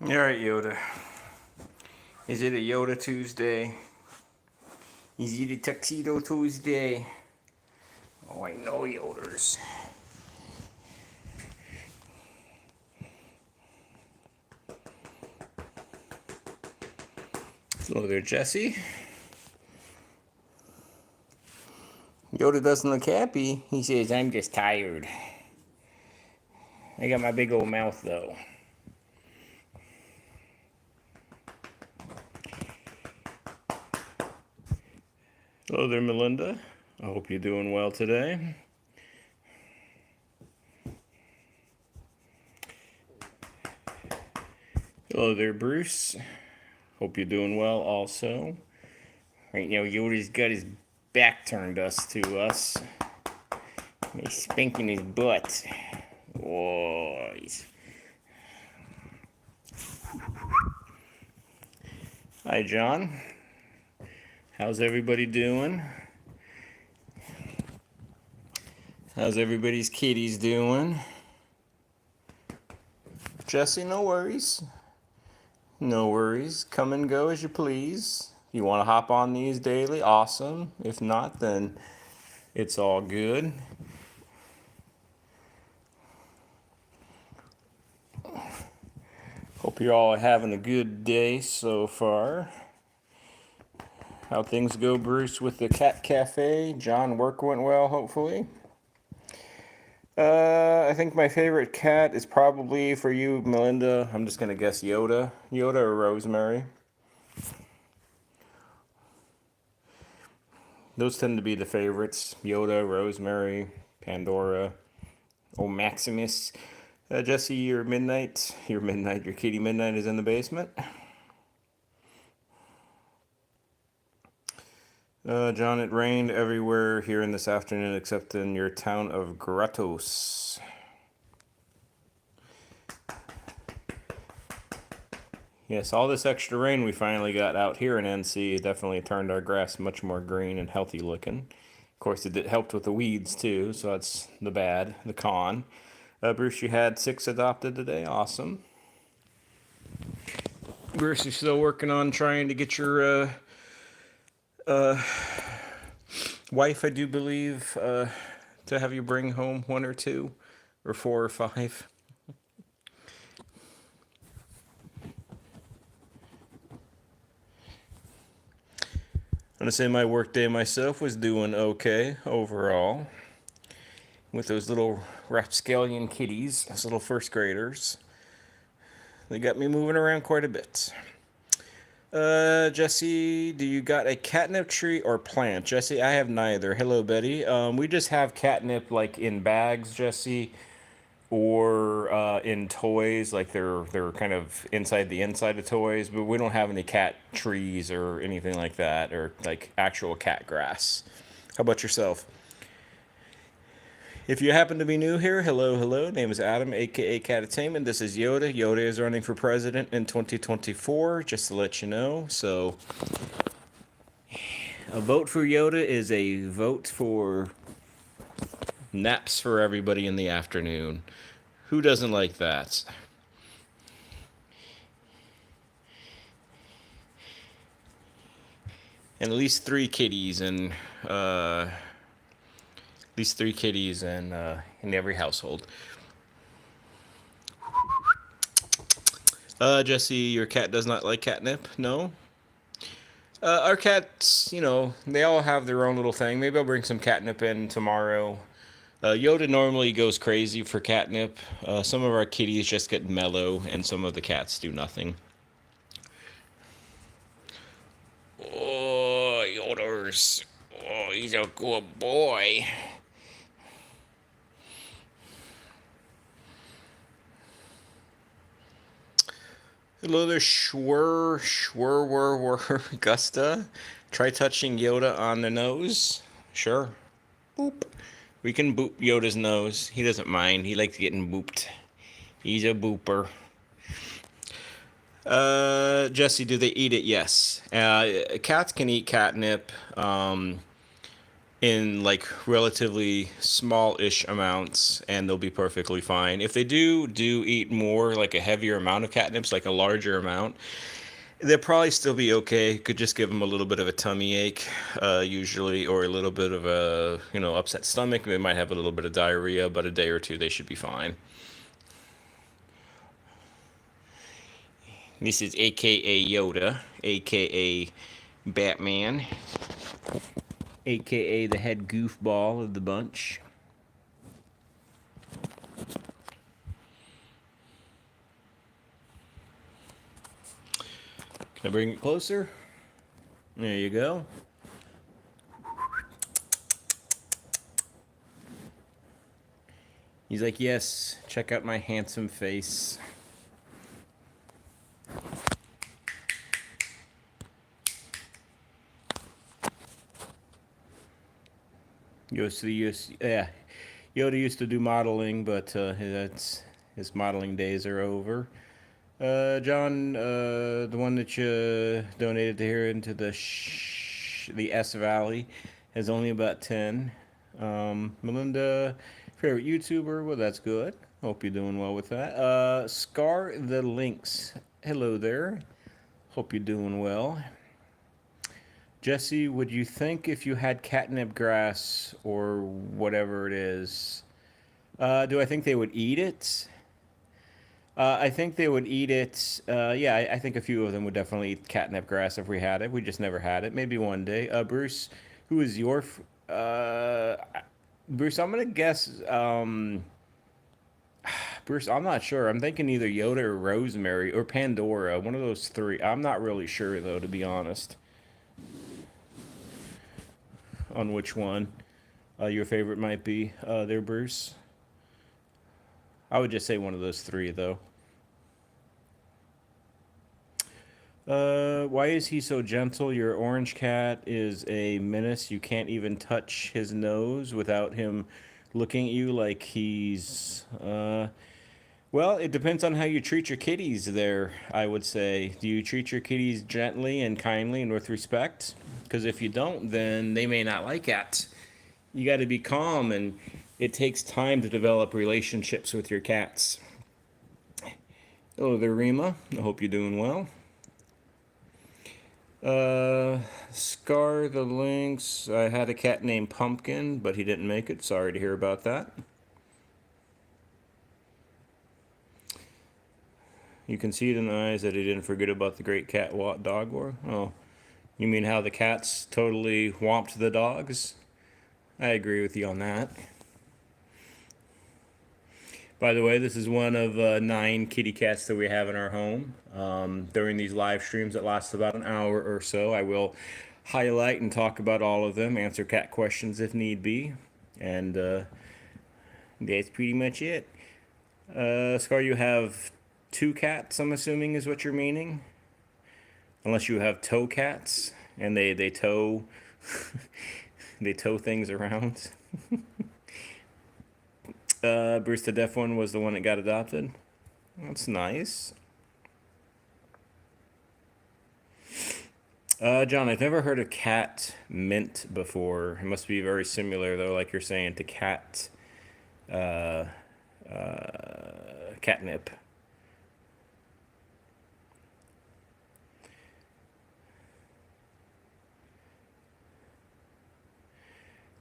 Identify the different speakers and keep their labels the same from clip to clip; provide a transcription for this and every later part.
Speaker 1: Alright, Yoda. Is it a Yoda Tuesday? Is it a Tuxedo Tuesday? Oh, I know Yoders. Hello there, Jesse. Yoda doesn't look happy. He says, I'm just tired. I got my big old mouth, though. Hello there, Melinda. I hope you're doing well today. Hello there, Bruce. Hope you're doing well also. Right now, Yoda's got his back turned to us. He's spanking his butt. Oh, Hi, John. How's everybody doing? How's everybody's kitties doing? Jesse, no worries. No worries. Come and go as you please. You want to hop on these daily? Awesome. If not, then it's all good. Hope you're all having a good day so far. How things go, Bruce, with the cat cafe? John, work went well, hopefully. I think my favorite cat is probably for you, Melinda. I'm just gonna guess Yoda. Yoda or Rosemary. Those tend to be the favorites. Yoda, Rosemary, Pandora, oh Maximus. Jesse, your kitty midnight is in the basement. John, it rained everywhere here in this afternoon except in your town of Gratos. Yes, all this extra rain we finally got out here in NC definitely turned our grass much more green and healthy looking. Of course, it helped with the weeds too, so that's the con. Bruce, you had 6 adopted today. Awesome. Bruce, you're still working on trying to get your wife, I do believe, to have you bring home 1 or 2 or 4 or 5. I'm gonna say my work day myself was doing okay overall with those little rapscallion kitties, those little first graders. They got me moving around quite a bit. Jesse, do you got a catnip tree or plant? Jesse, I have neither. Hello, Betty. We just have catnip like in bags, Jesse, or in toys, like they're kind of inside of toys, but we don't have any cat trees or anything like that, or like actual cat grass. How about yourself? If you happen to be new here, hello, hello. Name is Adam, aka Catatainment. This is Yoda. Yoda is running for president in 2024, just to let you know. So, a vote for Yoda is a vote for naps for everybody in the afternoon. Who doesn't like that? And at least 3 kitties and in every household. Jesse, your cat does not like catnip? No? Our cats, they all have their own little thing. Maybe I'll bring some catnip in tomorrow. Yoda normally goes crazy for catnip. Some of our kitties just get mellow, and some of the cats do nothing. Oh, Yoda's. Oh, he's a good boy. Hello there, Gusta. Try touching Yoda on the nose. Sure. Boop. We can boop Yoda's nose. He doesn't mind. He likes getting booped. He's a booper. Jesse, do they eat it? Yes. Cats can eat catnip. In in like relatively small-ish amounts, and they'll be perfectly fine. If they do eat more, like a heavier amount of catnips, like a larger amount, they'll probably still be okay. Could just give them a little bit of a tummy ache, usually, or a little bit of a, upset stomach. They might have a little bit of diarrhea, but a day or two they should be fine. This is AKA Yoda, AKA Batman, AKA the head goofball of the bunch. Can I bring it closer? There you go. He's like, yes, check out my handsome face. Yeah. Yoda used to do modeling, but his modeling days are over. John, the one that you donated to here into the S Valley, has only about 10. Melinda, favorite YouTuber, well, that's good. Hope you're doing well with that. Scar the Lynx, hello there. Hope you're doing well. Jesse, would you think if you had catnip grass or whatever it is, do I think they would eat it? I think they would eat it. Yeah, I think a few of them would definitely eat catnip grass if we had it. We just never had it. Maybe one day. Bruce, who is your... Bruce, I'm going to guess... Bruce, I'm not sure. I'm thinking either Yoda or Rosemary or Pandora. One of those three. I'm not really sure, though, to be honest, on which one your favorite might be there, Bruce. I would just say one of those three, though. Why is he so gentle? Your orange cat is a menace. You can't even touch his nose without him looking at you like he's... Well, it depends on how you treat your kitties there, I would say. Do you treat your kitties gently and kindly and with respect? Because if you don't, then they may not like it. You got to be calm, and it takes time to develop relationships with your cats. Hello there, Rima. I hope you're doing well. Scar the Lynx. I had a cat named Pumpkin, but he didn't make it. Sorry to hear about that. You can see it in the eyes that he didn't forget about the great cat dog war. Oh, you mean how the cats totally whomped the dogs? I agree with you on that. By the way, this is one of 9 kitty cats that we have in our home. During these live streams that last about an hour or so, I will highlight and talk about all of them, answer cat questions if need be, and that's pretty much it. Scar, you have 2 cats, I'm assuming is what you're meaning? Unless you have tow cats, and they tow... they tow things around. Bruce the Deaf one was the one that got adopted. That's nice. John, I've never heard of cat mint before. It must be very similar, though, like you're saying, to catnip.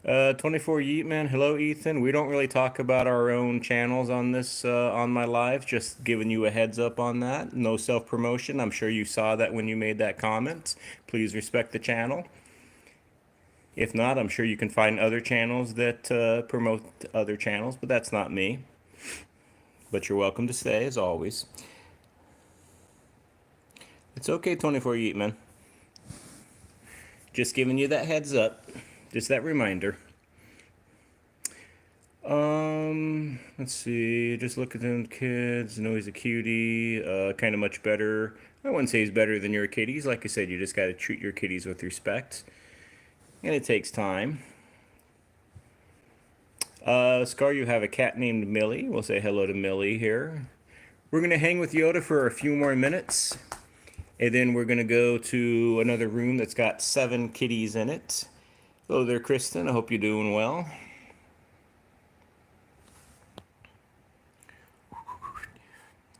Speaker 1: 24 Yeet Man, hello Ethan. We don't really talk about our own channels on this on my live. Just giving you a heads up on that. No self promotion. I'm sure you saw that when you made that comment. Please respect the channel. If not, I'm sure you can find other channels that promote other channels, but that's not me. But you're welcome to stay as always. It's okay, 24 Yeet Man. Just giving you that heads up. Just that reminder. Let's see. Just look at them kids. Know he's a cutie. Kind of much better. I wouldn't say he's better than your kitties. Like I said, you just got to treat your kitties with respect. And it takes time. Scar, you have a cat named Millie. We'll say hello to Millie here. We're going to hang with Yoda for a few more minutes. And then we're going to go to another room that's got 7 kitties in it. Hello there, Kristen. I hope you're doing well.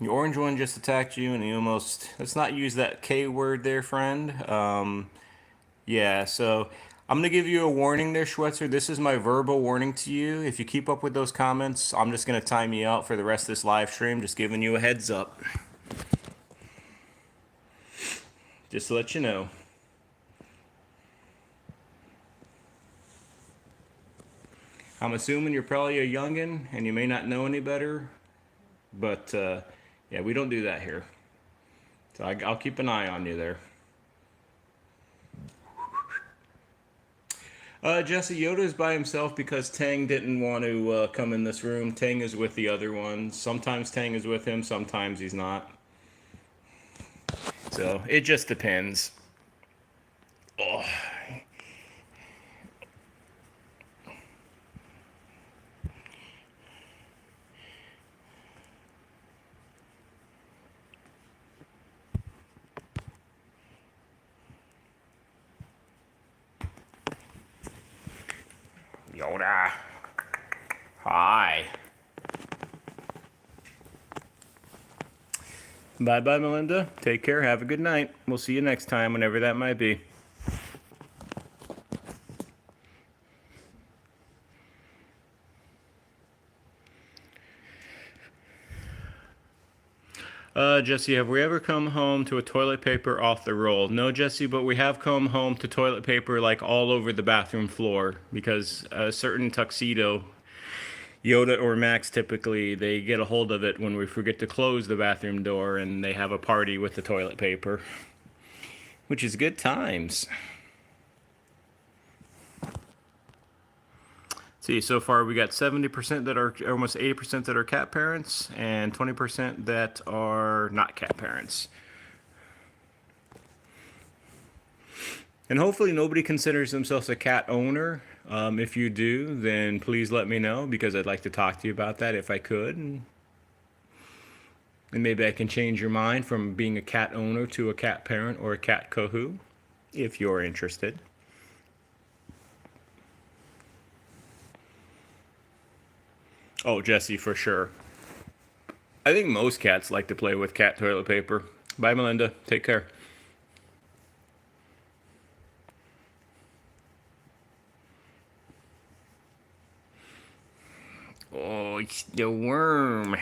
Speaker 1: The orange one just attacked you, and he almost. Let's not use that K word there, friend. Yeah, so I'm gonna give you a warning there, Schweitzer. This is my verbal warning to you. If you keep up with those comments, I'm just gonna time you out for the rest of this live stream. Just giving you a heads up. Just to let you know. I'm assuming you're probably a youngin' and you may not know any better, but yeah, we don't do that here. So I'll keep an eye on you there. Jesse, Yoda is by himself because Tang didn't want to come in this room. Tang is with the other ones. Sometimes Tang is with him, sometimes he's not. So it just depends. Oh. Yoda. Hi. Bye-bye, Melinda. Take care. Have a good night. We'll see you next time, whenever that might be. Jesse, have we ever come home to a toilet paper off the roll? No, Jesse, but we have come home to toilet paper like all over the bathroom floor because a certain tuxedo, Yoda or Max typically, they get a hold of it when we forget to close the bathroom door and they have a party with the toilet paper, which is good times. See, so far we got 70% that are almost 80% that are cat parents and 20% that are not cat parents. And hopefully nobody considers themselves a cat owner. If you do, then please let me know because I'd like to talk to you about that if I could. And maybe I can change your mind from being a cat owner to a cat parent or a cat cohoo if you're interested. Oh, Jesse, for sure. I think most cats like to play with cat toilet paper. Bye, Melinda. Take care. Oh, it's the worm.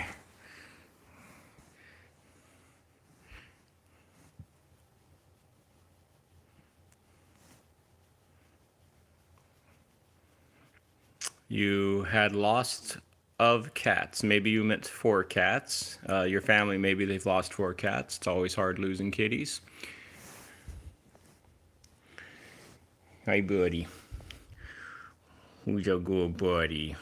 Speaker 1: You had lost of cats. Maybe you meant 4 cats. Your family, maybe they've lost 4 cats. It's always hard losing kitties. Hi, buddy. Who's a good buddy?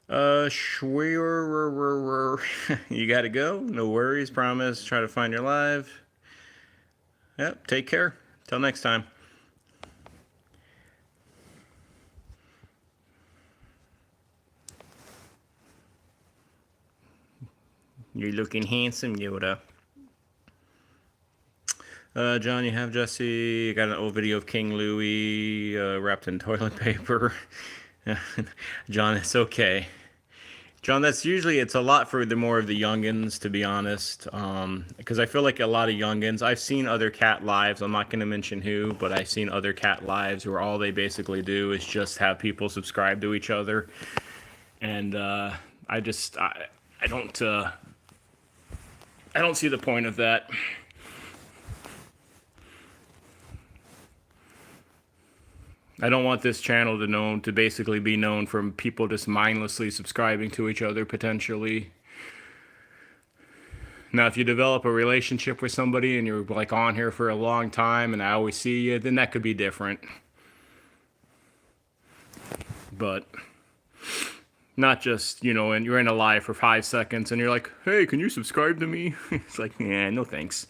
Speaker 1: Schwer. You gotta go. No worries. Promise. Try to find your live. Yep. Take care. Till next time. You're looking handsome, Yoda. John, you have Jesse. Got an old video of King Louie wrapped in toilet paper. John, it's okay. John, that's usually, it's a lot for the more of the youngins, to be honest. Because I feel like a lot of youngins, I've seen other cat lives, I'm not going to mention who, but I've seen other cat lives where all they basically do is just have people subscribe to each other. And I don't see the point of that. I don't want this channel to basically be known from people just mindlessly subscribing to each other potentially. Now, if you develop a relationship with somebody and you're like on here for a long time and I always see you, then that could be different. But not just, and you're in a live for 5 seconds and you're like, hey, can you subscribe to me? It's like, yeah, no thanks.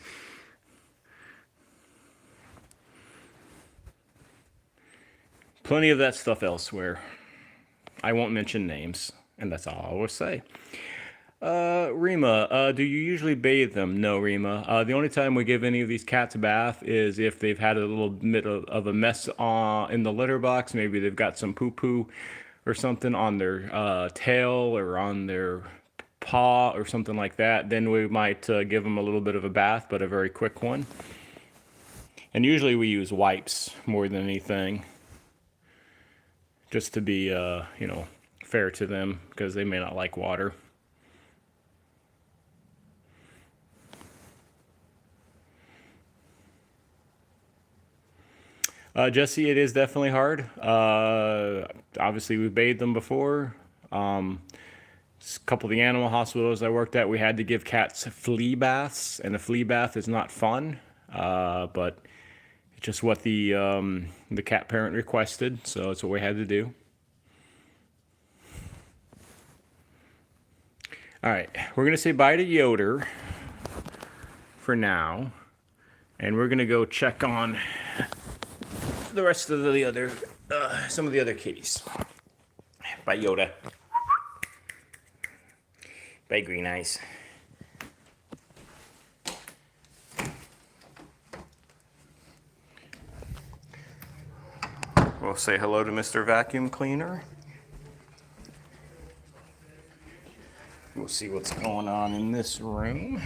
Speaker 1: Plenty of that stuff elsewhere. I won't mention names, and that's all I will say. Rima, do you usually bathe them? No, Rima. The only time we give any of these cats a bath is if they've had a little bit of a mess in the litter box. Maybe they've got some poo-poo or something on their tail or on their paw or something like that. Then we might give them a little bit of a bath, but a very quick one. And usually we use wipes more than anything, just to be, fair to them because they may not like water. Jesse, it is definitely hard. Obviously, we've bathed them before. A couple of the animal hospitals I worked at, we had to give cats flea baths, and a flea bath is not fun, but it's just what the cat parent requested, so it's what we had to do. All right, we're gonna say bye to Yoda for now, and we're gonna go check on the rest of the other, some of the other kitties. Bye, Yoda. Bye, Green Eyes. We'll say hello to Mr. Vacuum Cleaner. We'll see what's going on in this room.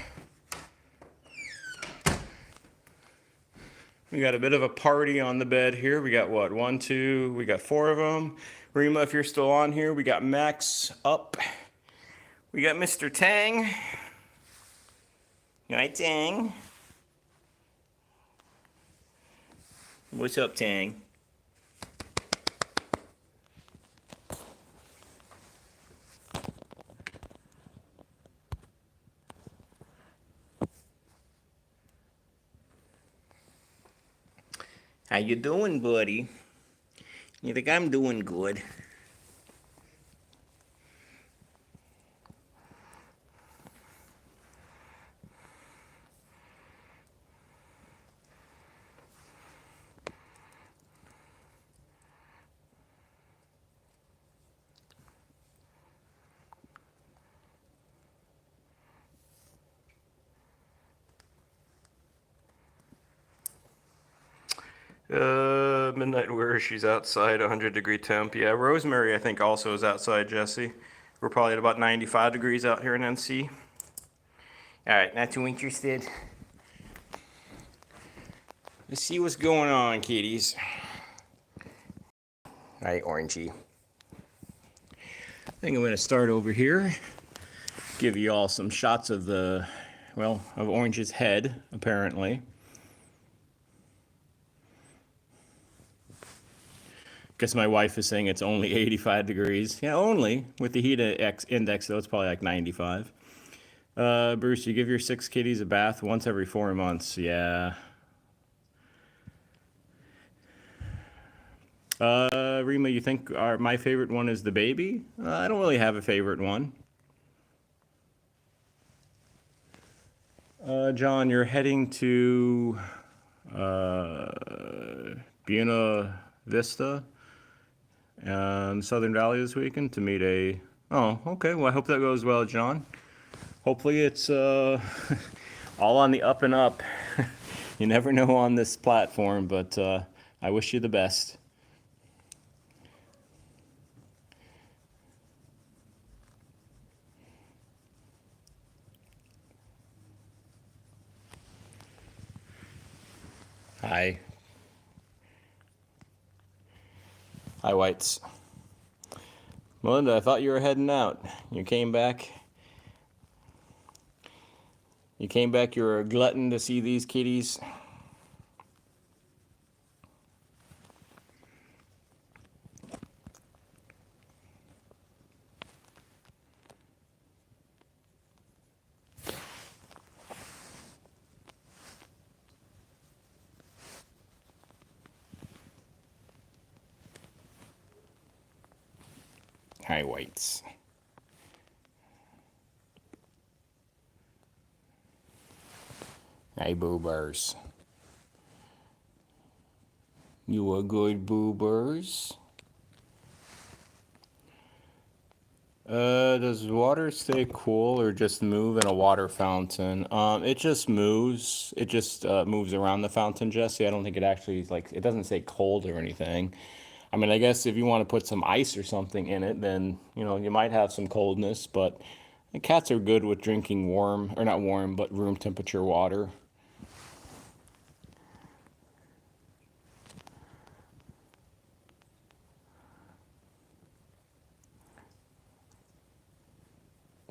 Speaker 1: We got a bit of a party on the bed here. We got what? 1, 2, we got 4 of them. Rima, if you're still on here, we got Max up. We got Mr. Tang. Hi, Tang. What's up, Tang? How you doing, buddy? You think I'm doing good? Midnight Wear, she's outside, 100-degree temp. Yeah, Rosemary, I think, also is outside, Jesse. We're probably at about 95 degrees out here in NC. All right, not too interested. Let's see what's going on, kitties. All right, Orangey. I think I'm going to start over here. Give you all some shots of of Orange's head, apparently. Guess my wife is saying it's only 85 degrees. Yeah, only. With the heat index, though, it's probably like 95. Bruce, you give your 6 kitties a bath once every 4 months. Yeah. Rima, you think my favorite one is the baby? I don't really have a favorite one. John, you're heading to Buena Vista and Southern Valley this weekend to meet a... Oh, okay. Well, I hope that goes well, John. Hopefully it's all on the up and up. You never know on this platform, but I wish you the best. Hi. Hi, Whites. Melinda, I thought you were heading out. You came back. You're a glutton to see these kitties. Hi, Whites. Hi, boobers. You a good boobers? Does water stay cool or just move in a water fountain? It just moves. It just moves around the fountain, Jesse. I don't think it actually like it doesn't say cold or anything. I mean, I guess if you want to put some ice or something in it, then you might have some coldness. But the cats are good with drinking warm or not warm, but room temperature water.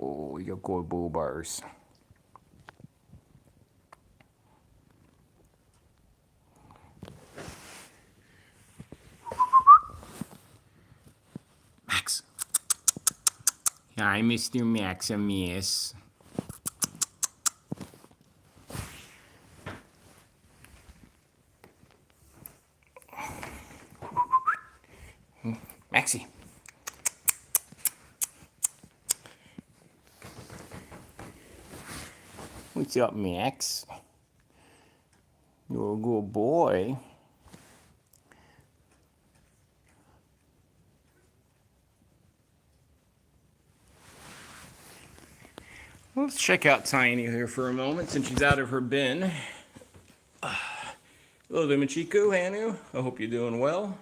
Speaker 1: Oh, you go bull bars. Max. Hi, Mr. Maximus. Maxie. What's up, Max? You're a good boy. Let's check out Tiny here for a moment since she's out of her bin. Hello, Michiko, Hanu. I hope you're doing well.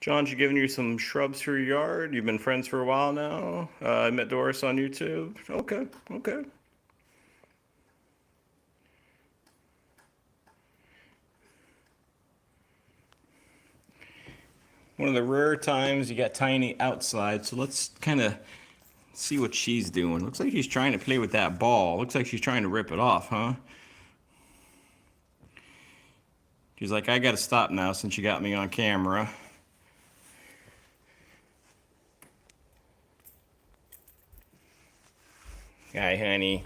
Speaker 1: John, you giving you some shrubs for your yard? You've been friends for a while now. I met Doris on YouTube. Okay, okay. One of the rare times you got Tiny outside, so let's kind of see what she's doing. Looks like she's trying to play with that ball. Looks like she's trying to rip it off, huh? She's like, I gotta stop now since you got me on camera. Hi, honey.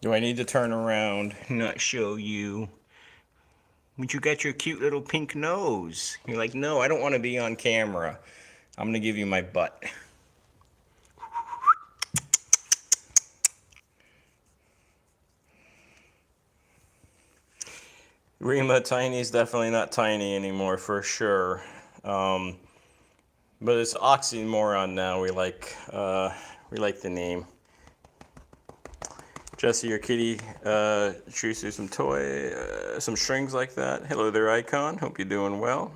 Speaker 1: Do I need to turn around and not show you? But you got your cute little pink nose. You're like, no, I don't want to be on camera. I'm gonna give you my butt. Rima Tiny's definitely not tiny anymore for sure. But it's oxymoron now. We like the name. Jesse, your kitty chews through some toy, some strings like that. Hello there, Icon. Hope you're doing well.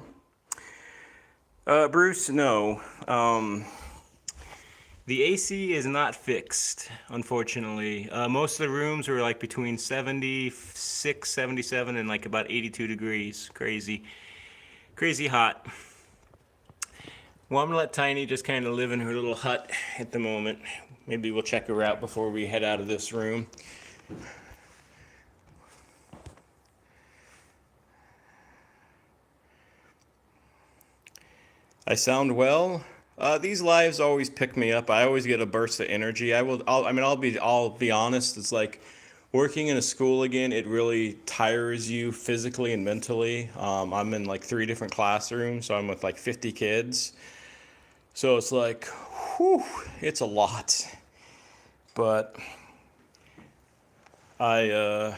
Speaker 1: Bruce, no. The AC is not fixed, unfortunately. Most of the rooms are like between 76, 77, and like about 82 degrees. Crazy. Crazy hot. Well, I'm gonna let Tiny just kind of live in her little hut at the moment. Maybe we'll check her out before we head out of this room. I sound well. These lives always pick me up. I always get a burst of energy. I'll be honest. It's like working in a school again. It really tires you physically and mentally. I'm in like 3 different classrooms, so I'm with like 50 kids. So it's like, whew, it's a lot. But I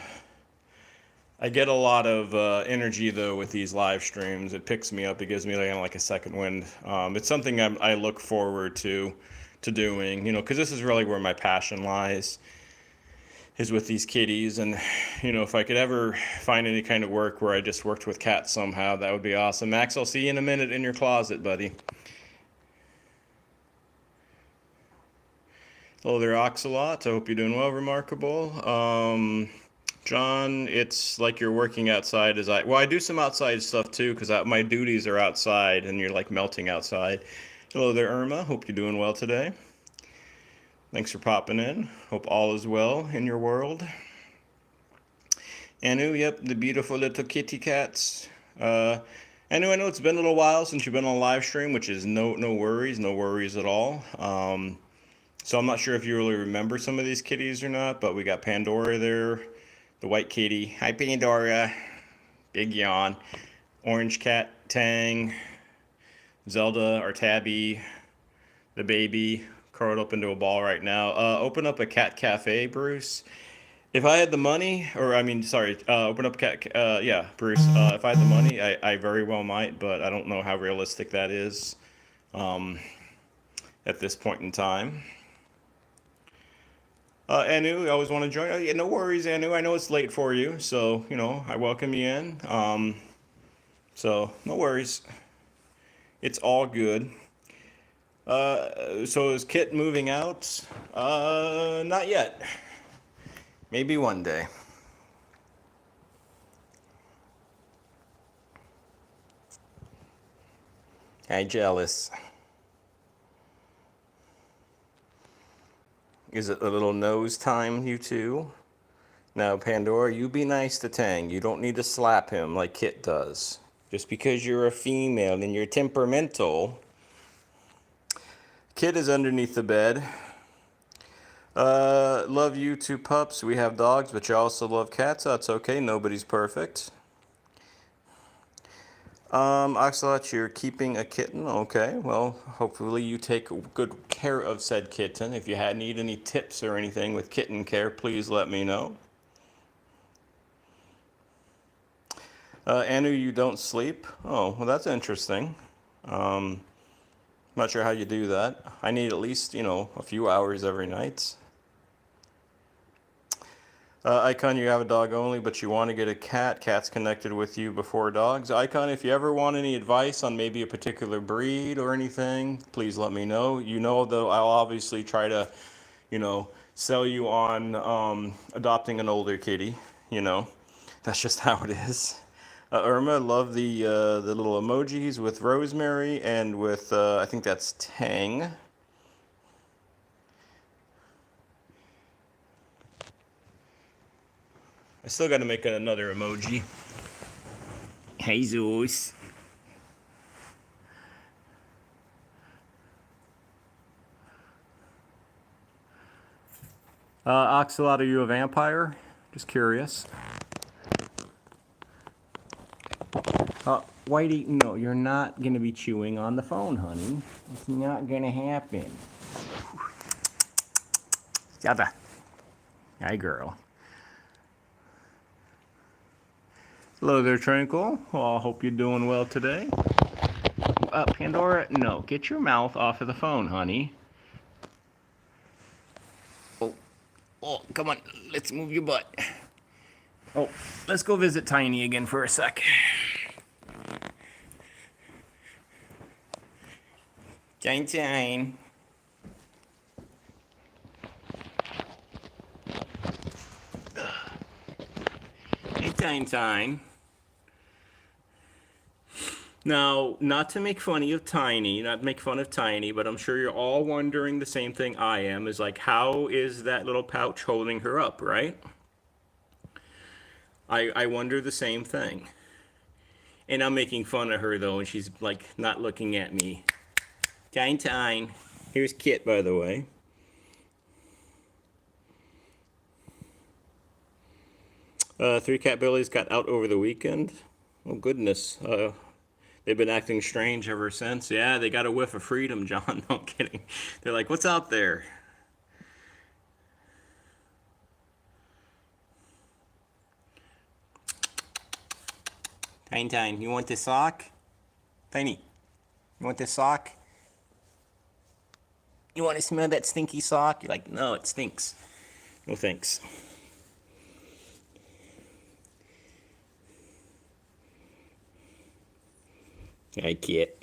Speaker 1: get a lot of energy though with these live streams. It picks me up. It gives me like a second wind. It's something I look forward to doing. Because this is really where my passion lies, is with these kitties. And if I could ever find any kind of work where I just worked with cats somehow, that would be awesome. Max, I'll see you in a minute in your closet, buddy. Hello there, Oxalot. I hope you're doing well, Remarkable. John, it's like you're working outside well, I do some outside stuff too, because my duties are outside and you're like melting outside. Hello there, Irma. Hope you're doing well today. Thanks for popping in. Hope all is well in your world. Anu, yep, the beautiful little kitty cats. Anu, I know it's been a little while since you've been on live stream, which is no worries at all. So I'm not sure if you really remember some of these kitties or not, but we got Pandora there, the white kitty. Hi, Pandora. Big yawn. Orange cat, Tang. Zelda, our tabby. The baby, curled up into a ball right now. Open up a cat cafe, Bruce. If I had the money, or I mean, sorry, open up cat. Yeah, Bruce. If I had the money, I very well might, but I don't know how realistic that is at this point in time. Anu, I always want to join. Yeah, no worries, Anu. I know it's late for you, so I welcome you in. So no worries. It's all good. So is Kit moving out? Not yet. Maybe one day. I jealous. Is it a little nose time, you two? Now, Pandora, you be nice to Tang. You don't need to slap him like Kit does. Just because you're a female and you're temperamental. Kit is underneath the bed. Love you two pups. We have dogs, but you also love cats. That's okay. Nobody's perfect. Oxalot, you're keeping a kitten. Okay, well, hopefully you take good care of said kitten. If you need any tips or anything with kitten care, please let me know. Anu, you don't sleep? Oh, well, that's interesting. Not sure how you do that. I need at least, a few hours every night. Icon, you have a dog only, but you want to get a cat. Cat's connected with you before dogs. Icon, if you ever want any advice on maybe a particular breed or anything, please let me know. You know, though, I'll obviously try to, sell you on adopting an older kitty. That's just how it is. Irma, love the little emojis with Rosemary and with, I think that's Tang. I still got to make another emoji. Jesus. Oxalot, are you a vampire? Just curious. Whitey, no, you're not going to be chewing on the phone, honey. It's not going to happen. Yoda. Hi, girl. Hello there, Tranquil. Well, I hope you're doing well today. Pandora, no, get your mouth off of the phone, honey. Oh, come on, let's move your butt. Oh, let's go visit Tiny again for a sec. Tine. Hey, Tine. Now, not to make fun of Tiny, but I'm sure you're all wondering the same thing I am, is like, how is that little pouch holding her up, right? I wonder the same thing. And I'm making fun of her, though, and she's, like, not looking at me. Tine. Here's Kit, by the way. Three Cat Billies got out over the weekend. Oh, goodness. They've been acting strange ever since. Yeah, they got a whiff of freedom, John. No, I'm kidding. They're like, what's out there? Tine, you want this sock? Tiny, you want this sock? You want to smell that stinky sock? You're like, no, it stinks. No thanks. Hi, Kit.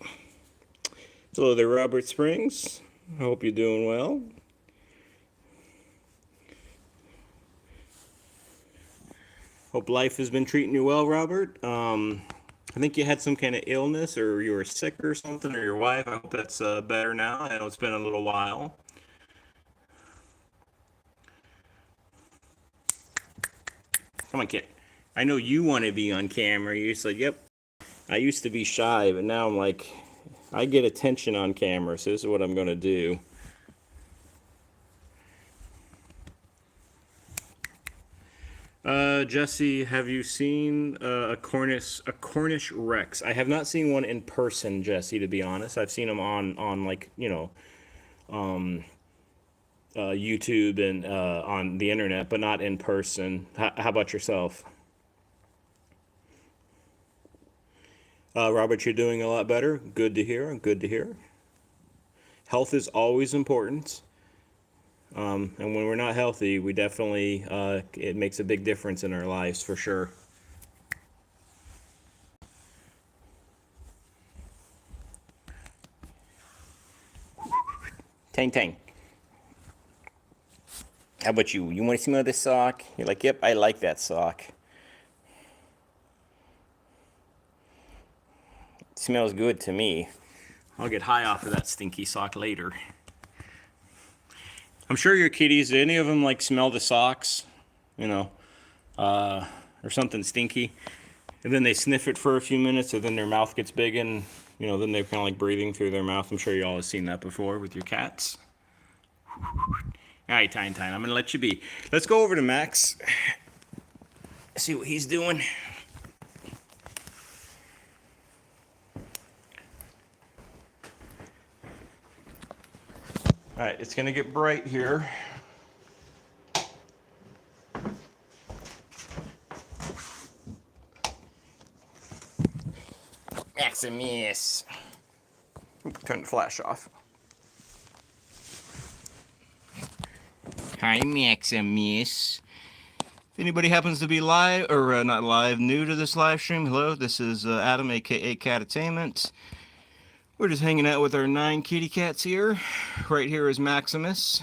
Speaker 1: Hello there, Robert Springs. I hope you're doing well. Hope life has been treating you well, Robert. I think you had some kind of illness or you were sick or something, or your wife. I hope that's better now. I know it's been a little while. Come on, Kit. I know you want to be on camera. You said, yep. I used to be shy, but now I'm like, I get attention on camera, so this is what I'm going to do. Jesse, have you seen a Cornish Rex? I have not seen one in person, Jesse, to be honest. I've seen them on like, YouTube and on the internet, but not in person. How about yourself? Robert, you're doing a lot better. Good to hear. Good to hear. Health is always important. And when we're not healthy, we definitely, it makes a big difference in our lives for sure. Tang tang. How about you? You want to smell this sock? You're like, yep, I like that sock. It smells good to me. I'll get high off of that stinky sock later. I'm sure your kitties, do any of them like smell the socks? You know, or something stinky. And then they sniff it for a few minutes, and then their mouth gets big, and then they're kind of like breathing through their mouth. I'm sure you all have seen that before with your cats. All right, Tine Tine, I'm gonna let you be. Let's go over to Max. See what he's doing. All right, it's gonna get bright here. Maximus. Turn the flash off. Hi, Maximus. If anybody happens to be live, or not live, new to this live stream, hello, this is Adam, aka Catattainment. We're just hanging out with our 9 kitty cats here. Right here is Maximus.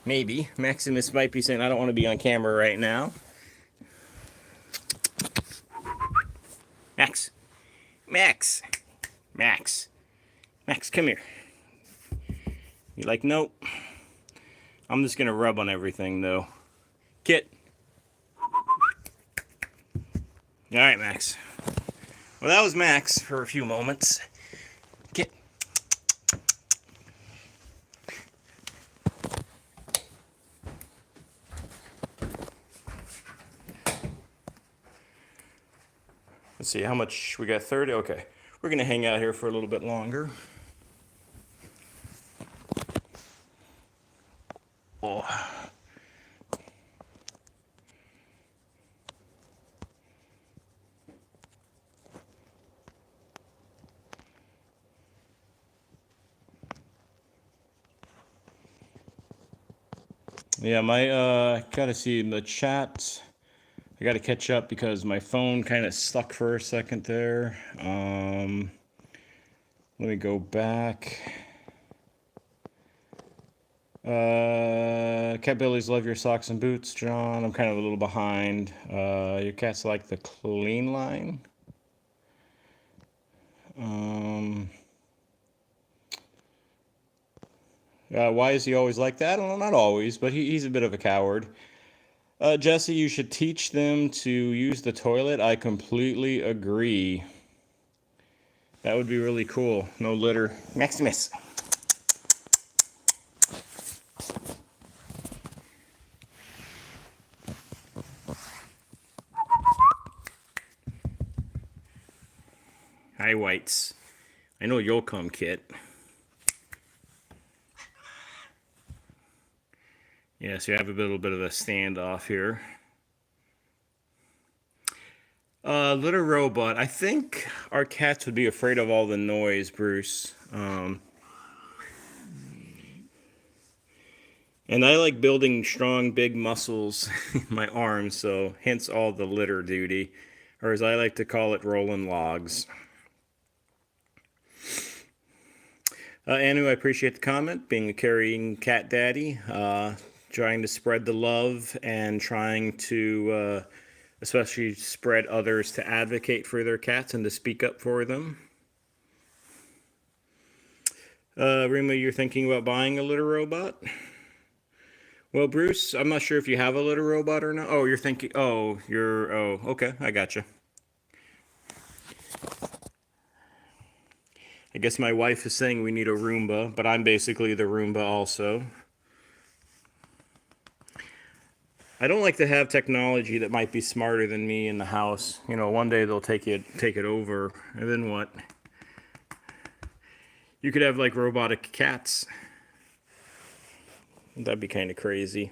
Speaker 1: Maybe. Maximus might be saying, I don't want to be on camera right now. Max. Max. Max. Max, come here. You like, nope. I'm just going to rub on everything, though. Kit. All right, Max. Well, that was Max for a few moments. Kit. Let's see, how much we got? 30? Okay. We're going to hang out here for a little bit longer. Oh. Yeah, gotta see in the chat. I gotta catch up because my phone kind of stuck for a second there. Let me go back. Cat Billies love your socks and boots, John. I'm kind of a little behind. Your cats like the clean line. Why is he always like that? I don't know, not always, but he's a bit of a coward. Jesse, you should teach them to use the toilet. I completely agree. That would be really cool. No litter. Maximus. Hi, Whites. I know you'll come, Kit. Yeah, so you have a little bit of a standoff here. Litter robot. I think our cats would be afraid of all the noise, Bruce. And I like building strong, big muscles in my arms, so hence all the litter duty. Or as I like to call it, rolling logs. Anu, I appreciate the comment. Being a carrying cat daddy, trying to spread the love and trying to especially spread others to advocate for their cats and to speak up for them. Rima, you're thinking about buying a litter robot? Well, Bruce, I'm not sure if you have a litter robot or not. Oh, you're thinking, oh, okay, I gotcha. I guess my wife is saying we need a Roomba, but I'm basically the Roomba also. I don't like to have technology that might be smarter than me in the house. You know, one day they'll take it over, and then what? You could have like robotic cats. That'd be kind of crazy.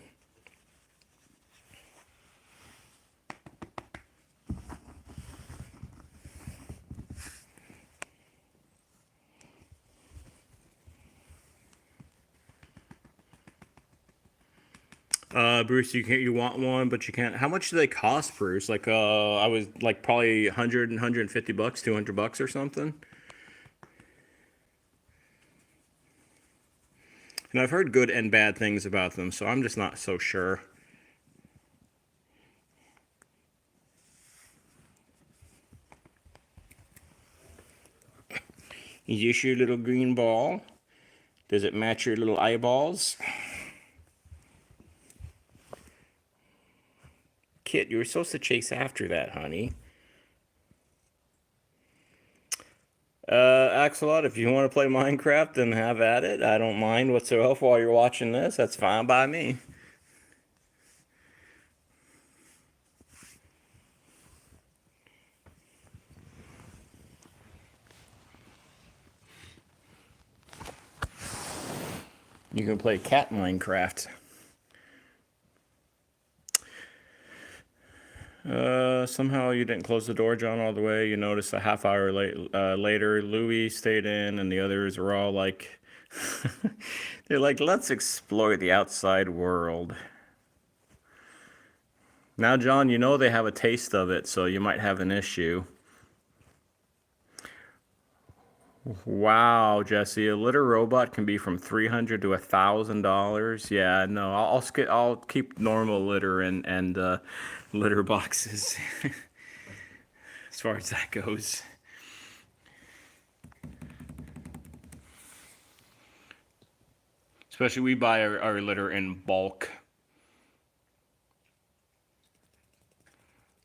Speaker 1: Bruce, you want one, but you can't. How much do they cost, Bruce? Like, I was like probably 100, 150 bucks, 200 bucks or something. And I've heard good and bad things about them, so I'm just not so sure. Is this your little green ball? Does it match your little eyeballs? Kit, you were supposed to chase after that, honey. Axolot, if you want to play Minecraft, then have at it. I don't mind whatsoever while you're watching this. That's fine by me. You can play cat Minecraft. Somehow you didn't close the door, John, all the way. You noticed a half hour later, Louis stayed in, and the others were all like, they're like, let's explore the outside world. Now, John, you know they have a taste of it, so you might have an issue. Wow, Jesse, a litter robot can be from $300 to $1,000. Yeah, no, I'll keep normal litter and litter boxes as far as that goes. Especially we buy our litter in bulk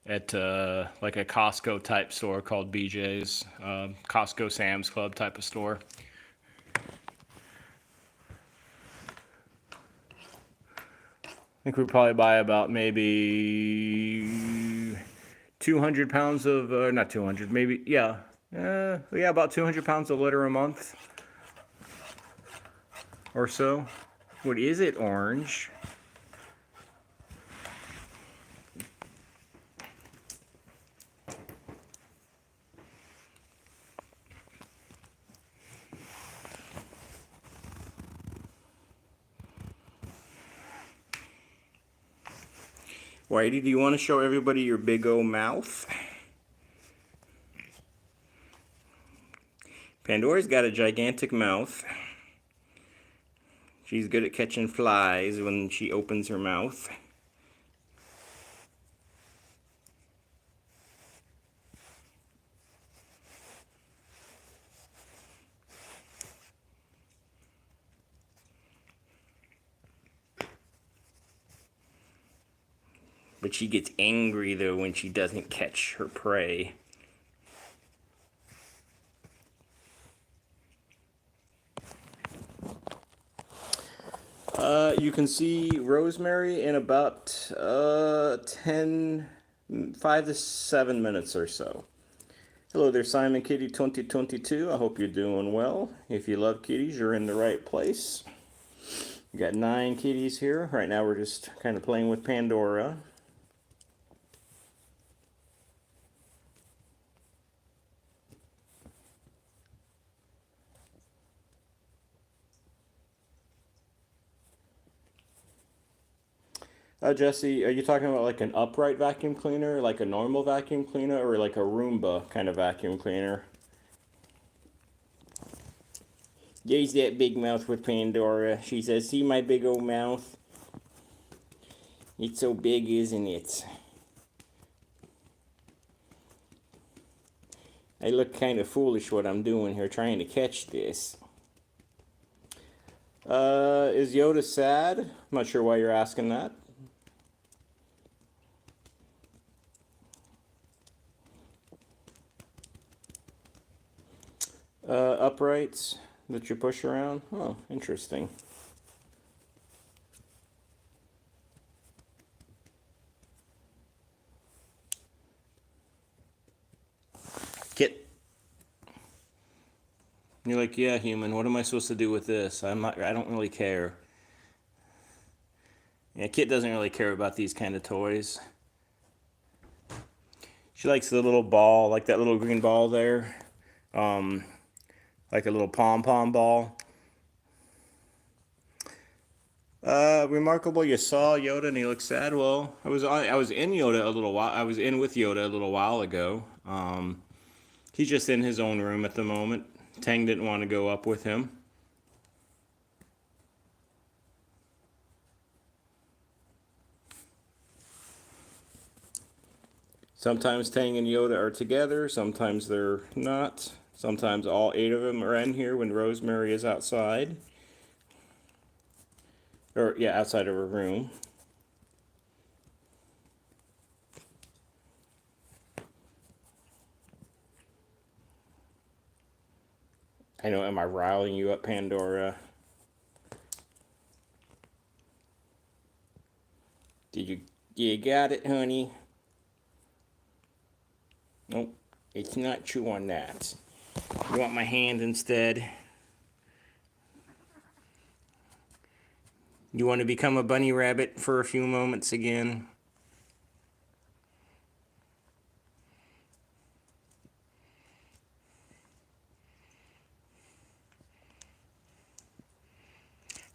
Speaker 1: at like a Costco type store called BJ's, Costco Sam's Club type of store. I think we probably buy about maybe 200 pounds of, not 200, maybe, yeah, yeah, about 200 pounds of litter a month or so. What is it, Orange? Whitey, do you want to show everybody your big old mouth? Pandora's got a gigantic mouth. She's good at catching flies when she opens her mouth. But she gets angry though when she doesn't catch her prey. You can see Rosemary in about 5 to 7 minutes or so. Hello there, Simon Kitty 2022. I hope you're doing well. If you love kitties, you're in the right place. We got 9 kitties here. Right now we're just kind of playing with Pandora. Jesse, are you talking about like an upright vacuum cleaner, like a normal vacuum cleaner, or like a Roomba kind of vacuum cleaner? There's that big mouth with Pandora. She says, see my big old mouth? It's so big, isn't it? I look kind of foolish what I'm doing here, trying to catch this. Is Yoda sad? I'm not sure why you're asking that. Uprights that you push around? Oh, interesting. Kit. You're like, yeah, human, what am I supposed to do with this? I don't really care. Yeah, Kit doesn't really care about these kind of toys. She likes the little ball, like that little green ball there. Um, like a little pom-pom ball. Remarkable. You saw Yoda and he looked sad. Well, I was in Yoda a little while. I was in with Yoda a little while ago. He's just in his own room at the moment. Tang didn't want to go up with him. Sometimes Tang and Yoda are together. Sometimes they're not. Sometimes all 8 of them are in here when Rosemary is outside. Or, yeah, outside of her room. I know, am I riling you up, Pandora? You got it, honey? Nope, it's not chewing that. You want my hand instead? You want to become a bunny rabbit for a few moments again?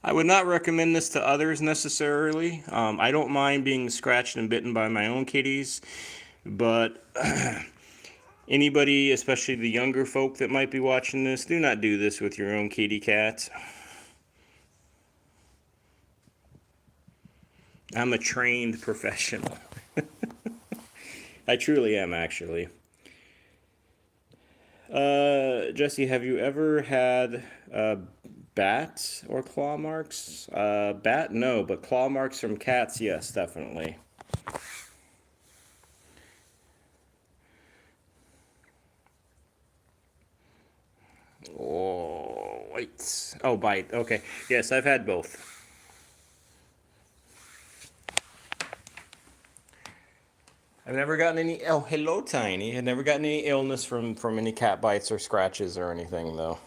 Speaker 1: I would not recommend this to others necessarily. I don't mind being scratched and bitten by my own kitties, but anybody, especially the younger folk that might be watching this, do not do this with your own kitty cat. I'm a trained professional. I truly am, actually. Jesse, have you ever had bat or claw marks? Bat, no, but claw marks from cats, yes, definitely. Oh, wait. Oh, bite. Okay. Yes, I've had both. I've never gotten any. Oh, hello, Tiny. I've never gotten any illness from any cat bites or scratches or anything, though.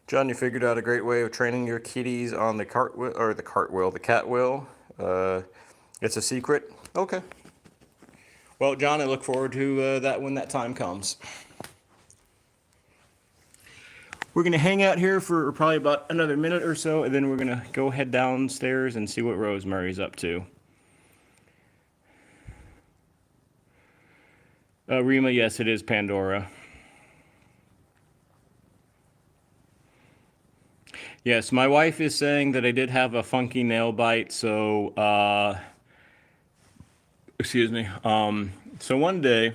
Speaker 1: John, you figured out a great way of training your kitties on the the cat wheel. It's a secret. Okay. Well, John, I look forward to that when that time comes. We're going to hang out here for probably about another minute or so, and then we're going to go head downstairs and see what Rosemary's up to. Rima, yes, it is Pandora. Yes, my wife is saying that I did have a funky nail bite, so, excuse me. So one day,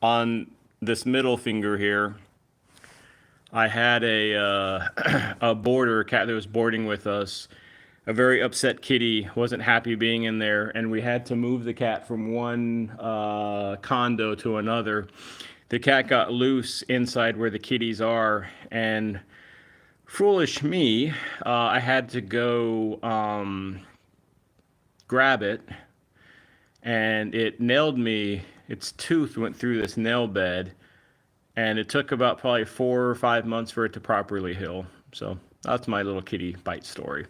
Speaker 1: on this middle finger here, I had a boarder cat that was boarding with us. A very upset kitty, wasn't happy being in there, and we had to move the cat from one condo to another. The cat got loose inside where the kitties are, and foolish me, I had to go grab it, and it nailed me. Its tooth went through this nail bed, and it took about probably 4 or 5 months for it to properly heal. So that's my little kitty bite story.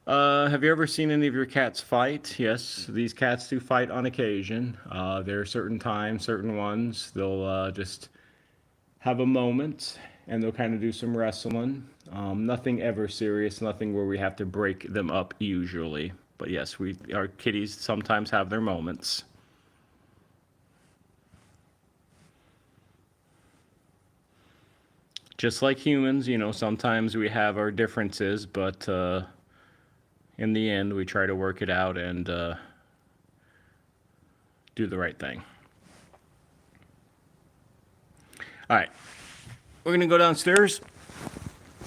Speaker 1: Have you ever seen any of your cats fight? Yes, these cats do fight on occasion. There are certain times, certain ones, they'll just have a moment and they'll kind of do some wrestling. Nothing ever serious, nothing where we have to break them up usually. But yes, our kitties sometimes have their moments. Just like humans, sometimes we have our differences, but in the end, we try to work it out and do the right thing. All right, we're gonna go downstairs.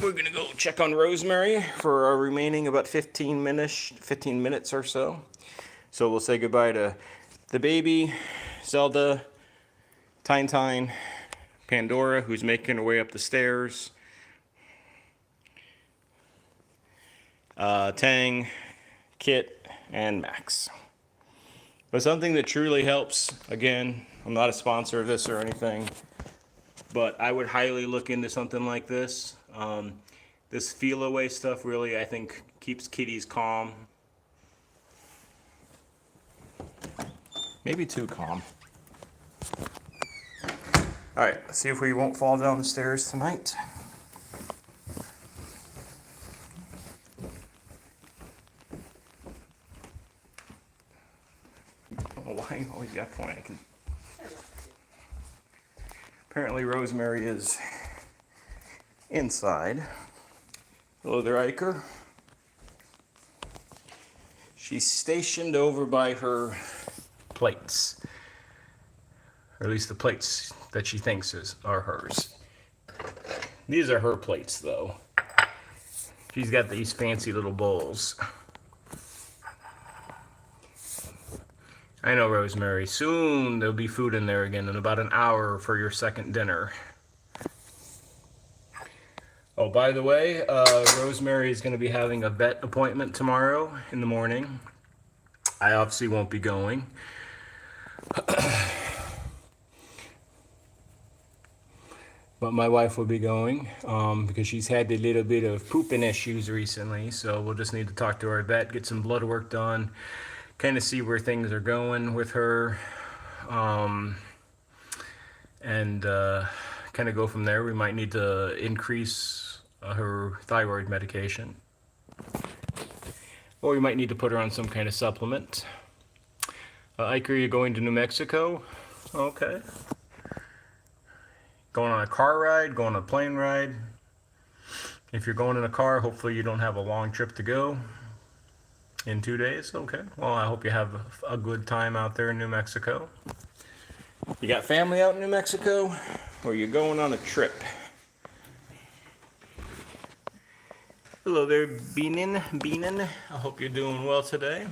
Speaker 1: We're gonna go check on Rosemary for our remaining about 15 minutes or so. So we'll say goodbye to the baby, Zelda, Tine, Pandora, who's making her way up the stairs, Tang, Kit, and Max. But something that truly helps, again, I'm not a sponsor of this or anything, but I would highly look into something like this. This feel away stuff really, I think, keeps kitties calm. Maybe too calm. All right, let's see if we won't fall down the stairs tonight. Oh, why you always got point? Apparently Rosemary is inside. Hello there, Iker. She's stationed over by her plates. Or at least the plates that she thinks are hers. These are her plates, though. She's got these fancy little bowls. I know, Rosemary. Soon there'll be food in there again in about an hour for your second dinner. Oh, by the way, Rosemary is going to be having a vet appointment tomorrow in the morning. I obviously won't be going. But my wife will be going because she's had a little bit of pooping issues recently. So we'll just need to talk to our vet, get some blood work done, kind of see where things are going with her, and kind of go from there. We might need to increase her thyroid medication, or we might need to put her on some kind of supplement. Iker, you're going to New Mexico? Okay. Going on a car ride, going on a plane ride. If you're going in a car, hopefully you don't have a long trip to go in 2 days. Okay. Well, I hope you have a good time out there in New Mexico. You got family out in New Mexico? Or are you going on a trip? Hello there, Beanin. I hope you're doing well today.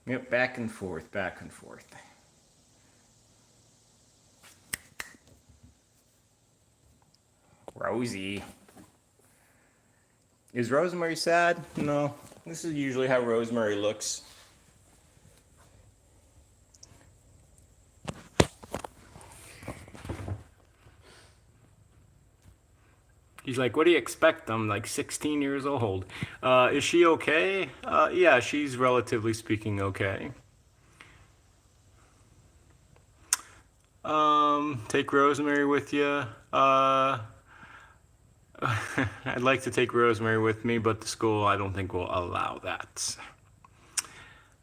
Speaker 1: Yep, back and forth, back and forth. Rosie. Is Rosemary sad? No. This is usually how Rosemary looks. He's like, what do you expect? I'm like 16 years old. Is she okay? Yeah, she's relatively speaking okay. Take Rosemary with you. I'd like to take Rosemary with me, but the school I don't think will allow that.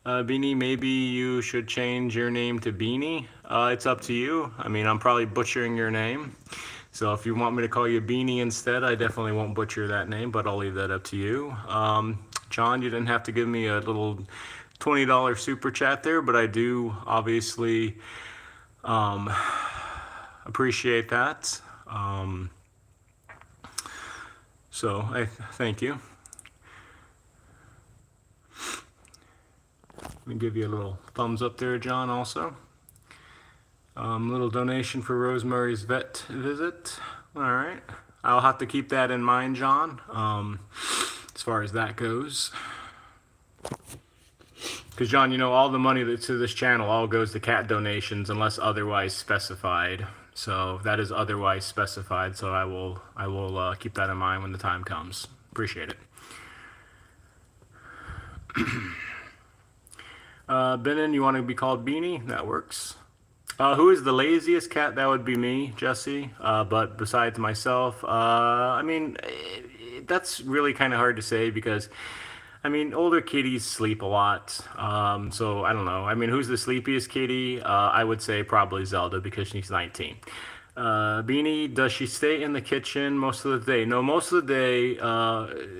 Speaker 1: Beanie, maybe you should change your name to Beanie. It's up to you. I mean, I'm probably butchering your name. So if you want me to call you Beanie instead, I definitely won't butcher that name, but I'll leave that up to you. John, you didn't have to give me a little $20 super chat there, but I do obviously appreciate that. So I thank you. Let me give you a little thumbs up there, John, also. Little donation for Rosemary's vet visit. All right. I'll have to keep that in mind, John, as far as that goes. Because, John, you know, all the money that's to this channel all goes to cat donations unless otherwise specified. So that is otherwise specified. So I will keep that in mind when the time comes. Appreciate it. Benin, you want to be called Beanie? That works. Who is the laziest cat? That would be me, Jesse. But besides myself, I mean, that's really kind of hard to say because, I mean, older kitties sleep a lot. So I don't know. I mean, who's the sleepiest kitty? I would say probably Zelda because she's 19. Beanie, does she stay in the kitchen most of the day? No, most of the day,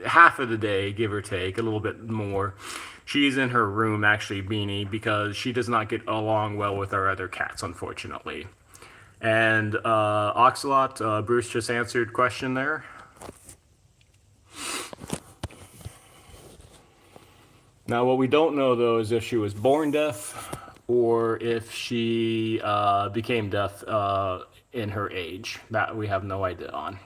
Speaker 1: half of the day, give or take, a little bit more. She's in her room, actually, Beanie, because she does not get along well with our other cats, unfortunately. And Oxalot, Bruce just answered question there. Now, what we don't know, though, is if she was born deaf or if she became deaf in her age. That we have no idea on.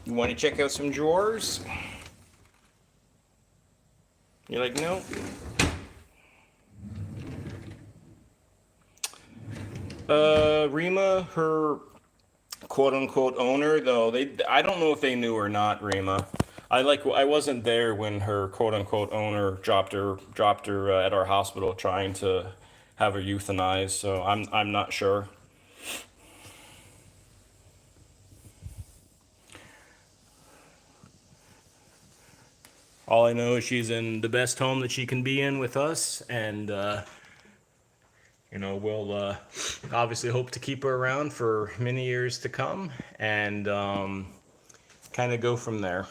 Speaker 1: You want to check out some drawers? You're like, no. Rima, her quote unquote owner, though, I don't know if they knew or not, Rima. I wasn't there when her quote unquote owner dropped her at our hospital trying to have her euthanized, so I'm not sure. All I know is she's in the best home that she can be in with us, and we'll obviously hope to keep her around for many years to come, and kind of go from there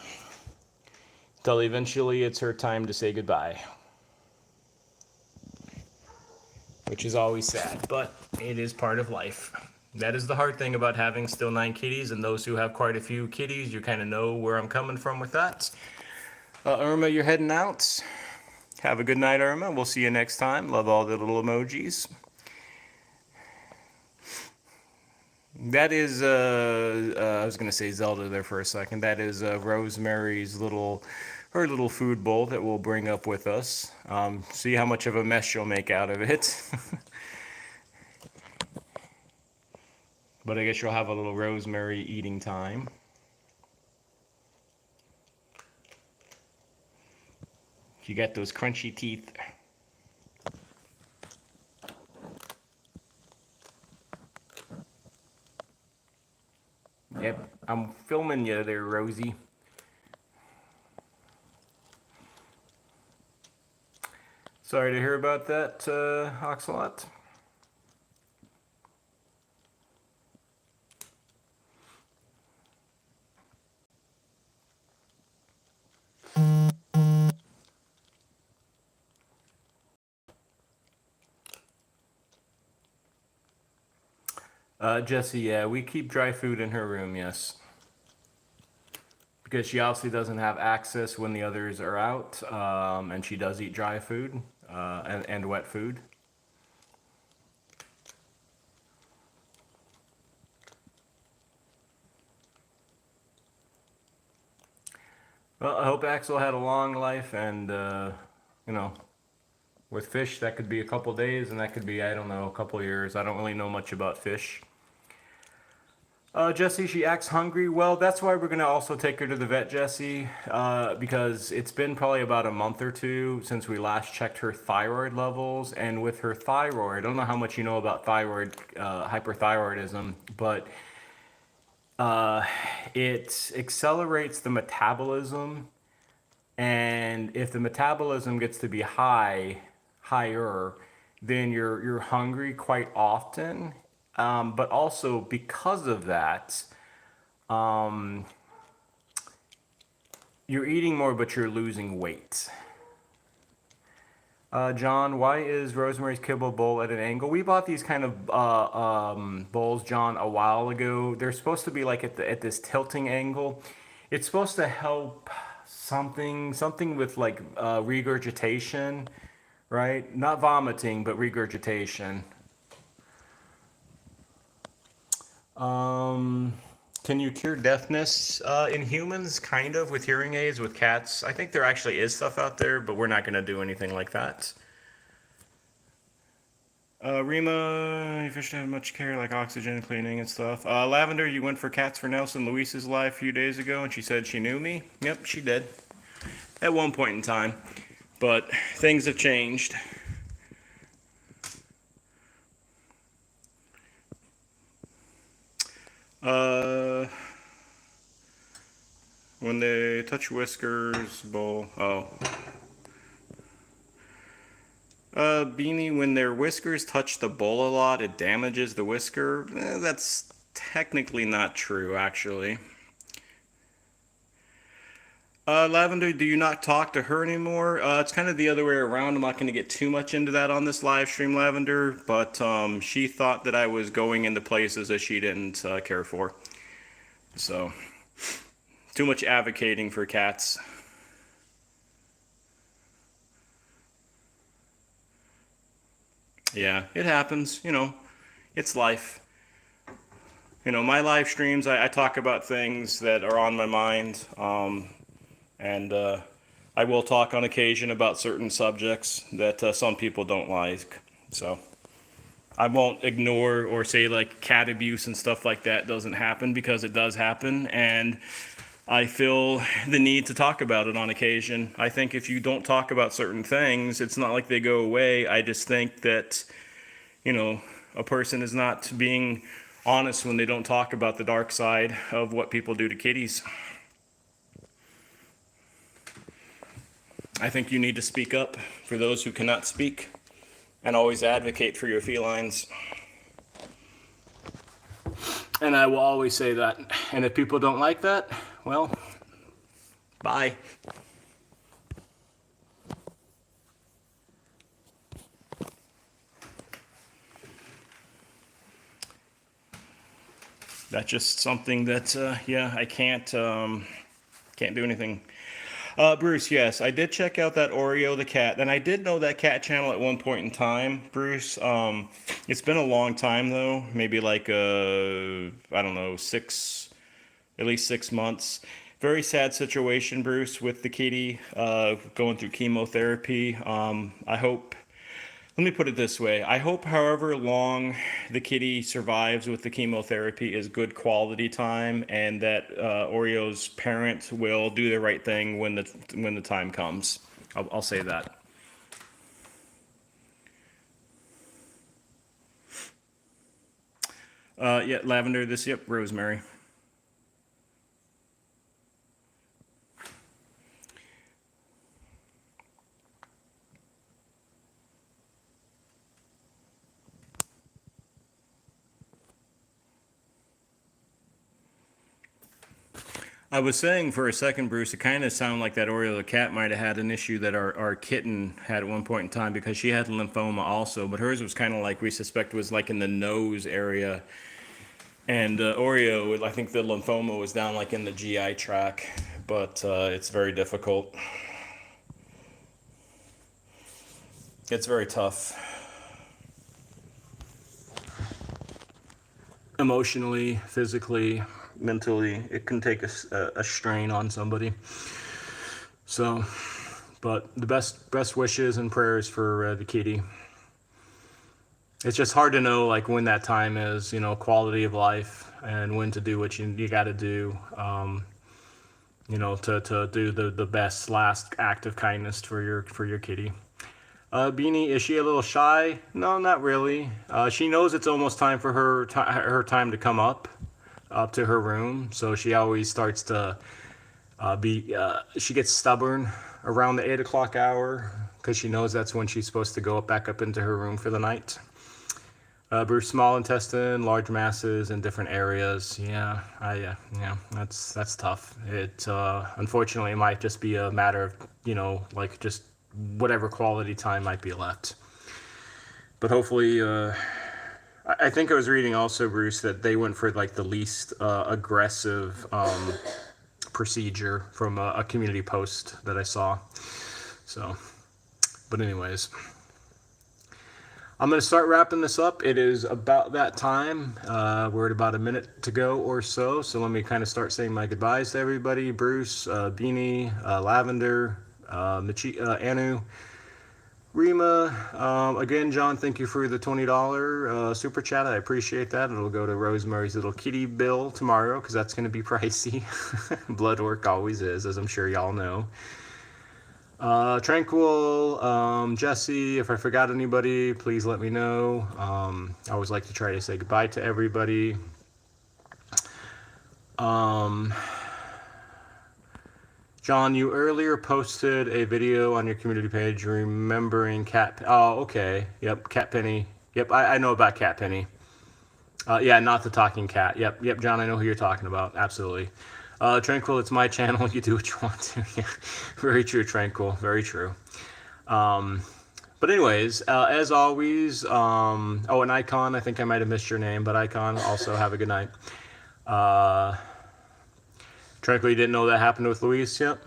Speaker 1: till eventually it's her time to say goodbye, which is always sad, but it is part of life. That is the hard thing about having still 9 kitties, and those who have quite a few kitties, you kind of know where I'm coming from with that. Irma, you're heading out. Have a good night, Irma. We'll see you next time. Love all the little emojis. That is, I was gonna say Zelda there for a second. That is Rosemary's her little food bowl that we'll bring up with us. See how much of a mess she'll make out of it. But I guess you'll have a little Rosemary eating time. You got those crunchy teeth. Yep, I'm filming you there, Rosie. Sorry to hear about that, Oxalot. Jesse, yeah, we keep dry food in her room, yes. Because she obviously doesn't have access when the others are out, and she does eat dry food and wet food. Well, I hope Axel had a long life, and you know, with fish, that could be a couple days, and that could be, I don't know, a couple years. I don't really know much about fish. Jesse, she acts hungry. Well, that's why we're gonna also take her to the vet, Jesse, because it's been probably about a month or two since we last checked her thyroid levels, and with her thyroid, I don't know how much you know about thyroid hyperthyroidism, but it accelerates the metabolism, and if the metabolism gets to be higher, then you're hungry quite often. But also because of that, um, you're eating more, but you're losing weight. John, why is Rosemary's Kibble Bowl at an angle? We bought these kind of bowls, John, a while ago. They're supposed to be like at this tilting angle. It's supposed to help something with like regurgitation, right? Not vomiting, but regurgitation. Um, can you cure deafness in humans? Kind of with hearing aids, with cats. I think there actually is stuff out there, but we're not going to do anything like that. Rima, you fish to have much care, like oxygen cleaning and stuff. Lavender, you went for Cats for Nelson Luis's live a few days ago, and she said she knew me. Yep, she did. At one point in time. But things have changed. Uh, when they touch whiskers, bowl. Oh. Beanie, when their whiskers touch the bowl a lot, it damages the whisker. That's technically not true, actually. Lavender, do you not talk to her anymore? It's kind of the other way around. I'm not going to get too much into that on this live stream, Lavender, but she thought that I was going into places that she didn't care for. So, too much advocating for cats. Yeah, it happens, it's life. My live streams, I talk about things that are on my mind, and I will talk on occasion about certain subjects that some people don't like. So I won't ignore or say like cat abuse and stuff like that doesn't happen, because it does happen, and I feel the need to talk about it on occasion. I think if you don't talk about certain things, it's not like they go away. I just think that, you know, a person is not being honest when they don't talk about the dark side of what people do to kitties. I think you need to speak up for those who cannot speak, and always advocate for your felines. And I will always say that. And if people don't like that, well, bye. That's just something that, yeah, I can't do anything. Bruce, yes, I did check out that Oreo the cat, and I did know that cat channel at one point in time, Bruce. It's been a long time though, maybe like I don't know, at least 6 months. Very sad situation, Bruce, with the kitty going through chemotherapy. I hope. Let me put it this way. I hope however long the kitty survives with the chemotherapy is good quality time, and that Oreo's parent will do the right thing when the time comes. I'll say that. Yeah, lavender. Yep, Rosemary. I was saying for a second, Bruce, it kind of sounded like that Oreo the cat might have had an issue that our kitten had at one point in time, because she had lymphoma also, but hers was kind of like we suspect was like in the nose area. And Oreo, I think the lymphoma was down like in the GI tract, but it's very difficult. It's very tough. Emotionally, physically, mentally, it can take a strain on somebody. So, but the best wishes and prayers for the kitty. It's just hard to know like when that time is, quality of life, and when to do what you got to do, to do the best last act of kindness for your kitty. Beanie, is she a little shy? No, not really. She knows it's almost time for her time to come up to her room, so she always starts to she gets stubborn around the 8 o'clock hour, because she knows that's when she's supposed to go back up into her room for the night. Bruce, small intestine, large masses in different areas. Yeah, yeah, that's tough. It unfortunately, it might just be a matter of like just whatever quality time might be left. But hopefully, I think I was reading also, Bruce, that they went for like the least aggressive procedure from a community post that I saw. So, but anyways, I'm going to start wrapping this up. It is about that time. We're at about a minute to go or so. So let me kind of start saying my goodbyes to everybody. Bruce, Beanie, Lavender, Anu, Rima. Again, John, thank you for the $20 super chat. I appreciate that. It'll go to Rosemary's little kitty bill tomorrow, because that's going to be pricey. Blood work always is, as I'm sure y'all know. Tranquil, Jesse, if I forgot anybody, please let me know. I always like to try to say goodbye to everybody. John, you earlier posted a video on your community page remembering Cat. Oh, okay. Yep, Cat Penny. Yep, I know about Cat Penny. Yeah, not the talking cat. Yep, John, I know who you're talking about. Absolutely. Tranquil, it's my channel. You do what you want to. Yeah. Very true, Tranquil. Very true. But anyways, as always, oh, and Icon, I think I might have missed your name, but Icon, also have a good night. Tranquil, you didn't know that happened with Louise? Yep.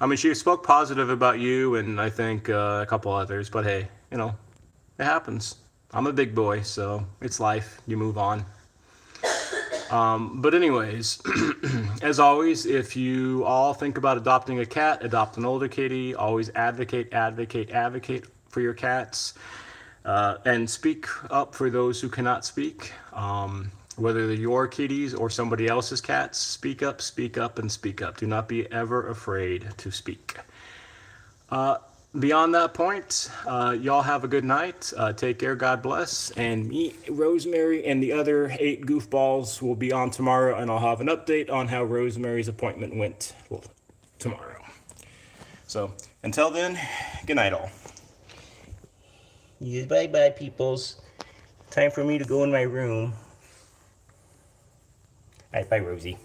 Speaker 1: I mean, she spoke positive about you, and I think a couple others, but hey, it happens. I'm a big boy, so it's life. You move on.
Speaker 2: But anyways, as always, if you all think about adopting a cat, adopt an older kitty. Always advocate, advocate, advocate for your cats. And speak up for those who cannot speak. Whether they're your kitties or somebody else's cats, speak up, speak up, and speak up. Do not be ever afraid to speak. Beyond that point, y'all have a good night. Take care. God bless. And me, Rosemary, and the other 8 goofballs will be on tomorrow, and I'll have an update on how Rosemary's appointment went tomorrow. So until then, good night, all.
Speaker 1: Yeah, bye-bye, peoples. Time for me to go in my room. All right, bye, Rosie.